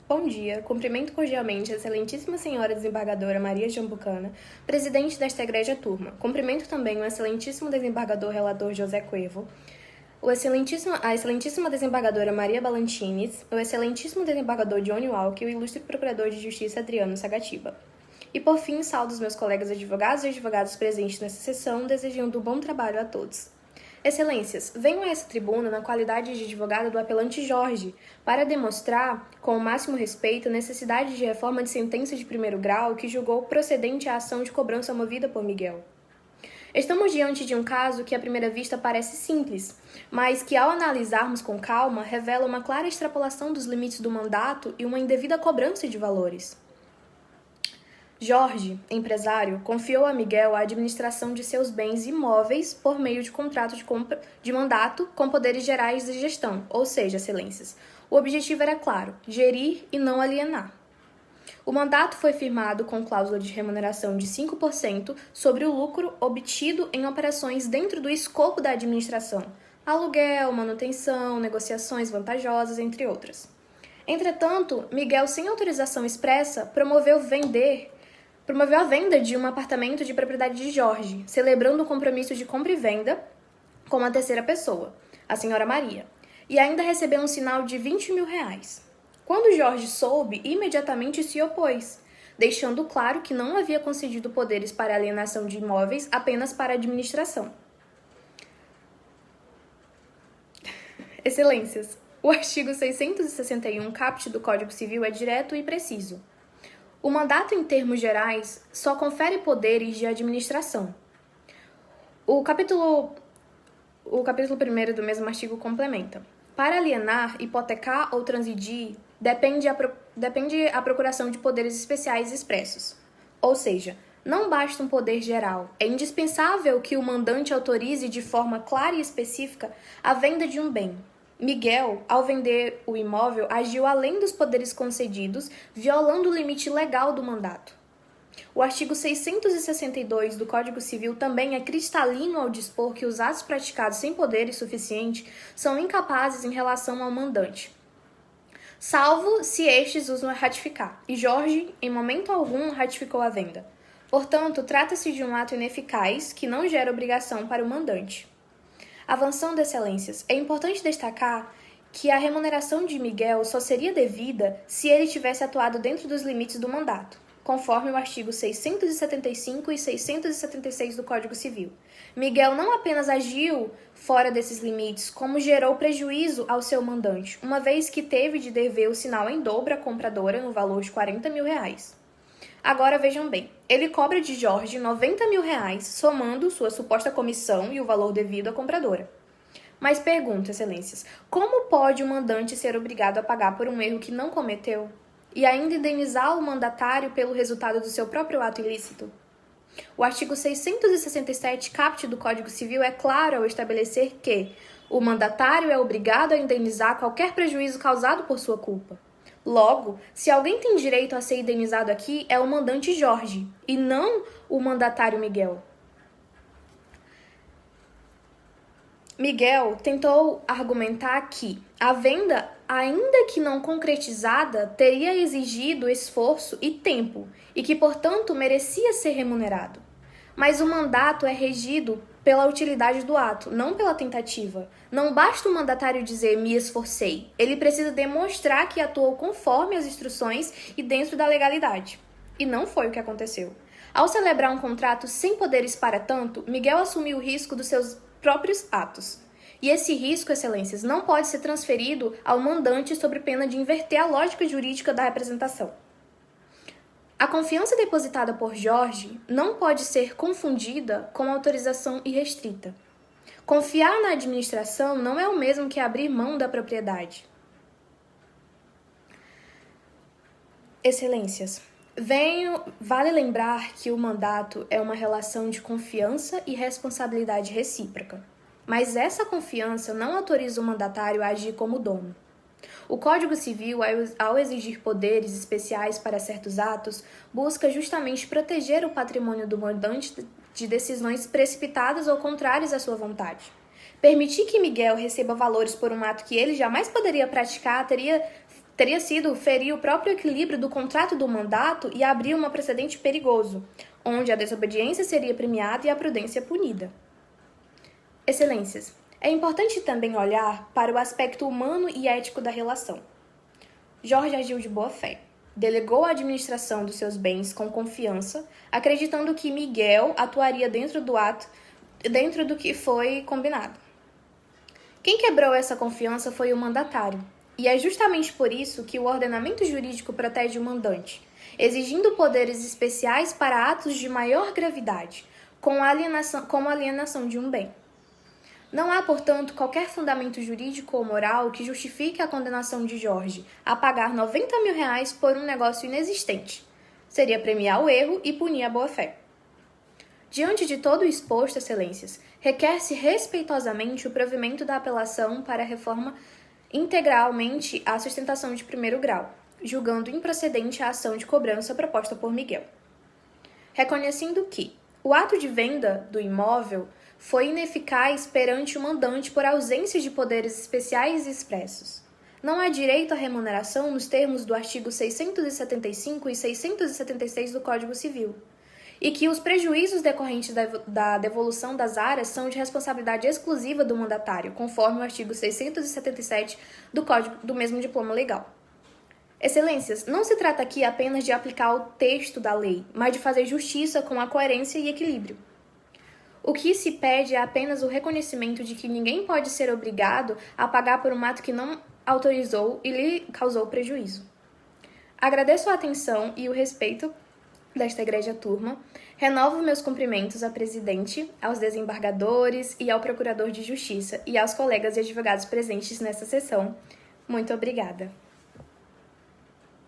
Bom dia, cumprimento cordialmente a excelentíssima senhora desembargadora Maria Jambucana, presidente desta egrégia turma. Cumprimento também o excelentíssimo desembargador relator José Coevo, a excelentíssima desembargadora Maria Balantines, o excelentíssimo desembargador Johnny Walker e o ilustre procurador de justiça Adriano Sagatiba. E por fim, saúdo os meus colegas advogados e advogadas presentes nessa sessão, desejando um bom trabalho a todos. Excelências, venho a essa tribuna na qualidade de advogada do apelante Jorge, para demonstrar, com o máximo respeito, a necessidade de reforma de sentença de primeiro grau que julgou procedente a ação de cobrança movida por Miguel. Estamos diante de um caso que à primeira vista parece simples, mas que ao analisarmos com calma revela uma clara extrapolação dos limites do mandato e uma indevida cobrança de valores. Jorge, empresário, confiou a Miguel a administração de seus bens imóveis por meio de contrato de mandato com poderes gerais de gestão, ou seja, excelências. O objetivo era claro, gerir e não alienar. O mandato foi firmado com cláusula de remuneração de 5% sobre o lucro obtido em operações dentro do escopo da administração, aluguel, manutenção, negociações vantajosas, entre outras. Entretanto, Miguel, sem autorização expressa, promoveu a venda de um apartamento de propriedade de Jorge, celebrando um compromisso de compra e venda com uma terceira pessoa, a senhora Maria, e ainda recebeu um sinal de R$20 mil. Quando Jorge soube, imediatamente se opôs, deixando claro que não havia concedido poderes para alienação de imóveis apenas para a administração. Excelências, o artigo 661, caput do Código Civil é direto e preciso. O mandato, em termos gerais, só confere poderes de administração. O capítulo 1º do mesmo artigo complementa. Para alienar, hipotecar ou transigir, depende a procuração de poderes especiais expressos. Ou seja, não basta um poder geral. É indispensável que o mandante autorize de forma clara e específica a venda de um bem. Miguel, ao vender o imóvel, agiu além dos poderes concedidos, violando o limite legal do mandato. O artigo 662 do Código Civil também é cristalino ao dispor que os atos praticados sem poderes suficientes são incapazes em relação ao mandante, salvo se estes usam a ratificar, e Jorge, em momento algum, ratificou a venda. Portanto, trata-se de um ato ineficaz que não gera obrigação para o mandante. Avançando, excelências, é importante destacar que a remuneração de Miguel só seria devida se ele tivesse atuado dentro dos limites do mandato, conforme o artigo 675 e 676 do Código Civil. Miguel não apenas agiu fora desses limites, como gerou prejuízo ao seu mandante, uma vez que teve de dever o sinal em dobro à compradora no valor de R$40 mil. Agora vejam bem, ele cobra de Jorge R$90 mil, somando sua suposta comissão e o valor devido à compradora. Mas pergunto, excelências, como pode o mandante ser obrigado a pagar por um erro que não cometeu e ainda indenizar o mandatário pelo resultado do seu próprio ato ilícito? O artigo 667, caput do Código Civil é claro ao estabelecer que o mandatário é obrigado a indenizar qualquer prejuízo causado por sua culpa. Logo, se alguém tem direito a ser indenizado aqui, é o mandante Jorge, e não o mandatário Miguel. Miguel tentou argumentar que a venda, ainda que não concretizada, teria exigido esforço e tempo, e que, portanto, merecia ser remunerado. Mas o mandato é regido pela utilidade do ato, não pela tentativa. Não basta o mandatário dizer "me esforcei". Ele precisa demonstrar que atuou conforme as instruções e dentro da legalidade. E não foi o que aconteceu. Ao celebrar um contrato sem poderes para tanto, Miguel assumiu o risco dos seus próprios atos. E esse risco, excelências, não pode ser transferido ao mandante sob pena de inverter a lógica jurídica da representação. A confiança depositada por Jorge não pode ser confundida com autorização irrestrita. Confiar na administração não é o mesmo que abrir mão da propriedade. Excelências, vale lembrar que o mandato é uma relação de confiança e responsabilidade recíproca, mas essa confiança não autoriza o mandatário a agir como dono. O Código Civil, ao exigir poderes especiais para certos atos, busca justamente proteger o patrimônio do mandante de decisões precipitadas ou contrárias à sua vontade. Permitir que Miguel receba valores por um ato que ele jamais poderia praticar teria teria sido ferir o próprio equilíbrio do contrato do mandato e abrir um precedente perigoso, onde a desobediência seria premiada e a prudência punida. Excelências, é importante também olhar para o aspecto humano e ético da relação. Jorge agiu de boa fé. Delegou a administração dos seus bens com confiança, acreditando que Miguel atuaria dentro do que foi combinado. Quem quebrou essa confiança foi o mandatário, e é justamente por isso que o ordenamento jurídico protege o mandante, exigindo poderes especiais para atos de maior gravidade, como a alienação de um bem. Não há, portanto, qualquer fundamento jurídico ou moral que justifique a condenação de Jorge a pagar R$90 mil por um negócio inexistente. Seria premiar o erro e punir a boa-fé. Diante de todo o exposto, excelências, requer-se respeitosamente o provimento da apelação para a reforma integralmente à sustentação de primeiro grau, julgando improcedente a ação de cobrança proposta por Miguel. Reconhecendo que o ato de venda do imóvel foi ineficaz perante o mandante por ausência de poderes especiais e expressos. Não há direito à remuneração nos termos do artigo 675 e 676 do Código Civil, e que os prejuízos decorrentes da devolução das áreas são de responsabilidade exclusiva do mandatário, conforme o artigo 677 do Código do mesmo diploma legal. Excelências, não se trata aqui apenas de aplicar o texto da lei, mas de fazer justiça com a coerência e equilíbrio. O que se pede é apenas o reconhecimento de que ninguém pode ser obrigado a pagar por um ato que não autorizou e lhe causou prejuízo. Agradeço a atenção e o respeito desta egrégia turma. Renovo meus cumprimentos à presidente, aos desembargadores e ao procurador de justiça e aos colegas e advogados presentes nesta sessão. Muito obrigada.